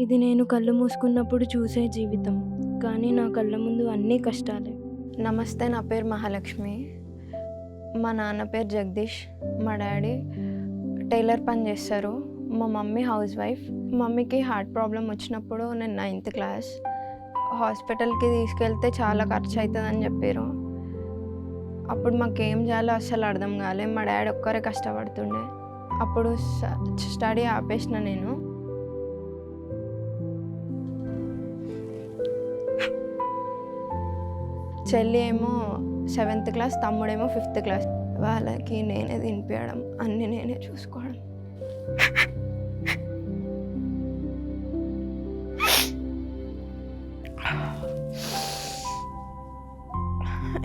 ఇది నేను కళ్ళు మూసుకున్నప్పుడు చూసే జీవితం. కానీ నా కళ్ళ ముందు అన్నీ కష్టాలే. నమస్తే, నా పేరు మహాలక్ష్మి. మా నాన్న పేరు జగదీష్. మా డాడీ టైలర్ పని చేస్తారు. మా మమ్మీ హౌస్ వైఫ్. మమ్మీకి హార్ట్ ప్రాబ్లం వచ్చినప్పుడు నేను 9th క్లాస్. హాస్పిటల్కి తీసుకెళ్తే చాలా ఖర్చు అవుతుందని చెప్పారు. అప్పుడు మాకేం చేయాలో అస్సలు అర్థం కాలే. మా డాడీ ఒక్కరే కష్టపడుతుండే. అప్పుడు స్టడీ ఆపేసిన నేను. చెల్లి ఏమో 7th క్లాస్, తమ్ముడేమో 5th క్లాస్. వాళ్ళకి నేనే తినిపించడం, అన్నీ నేనే చూసుకోవడం.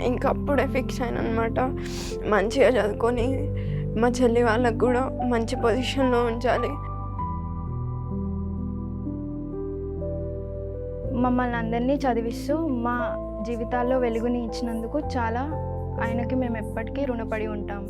ఇంకప్పుడే ఫిక్స్ అయిన అనమాట, మంచిగా చదువుకొని మా చెల్లి వాళ్ళకు కూడా మంచి పొజిషన్లో ఉంచాలి. మమ్మల్ని అందరినీ చదివిస్తూ మా జీవితాల్లో వెలుగుని ఇచ్చినందుకు చాలా ఆయనకి మేము ఎప్పటికీ రుణపడి ఉంటాము.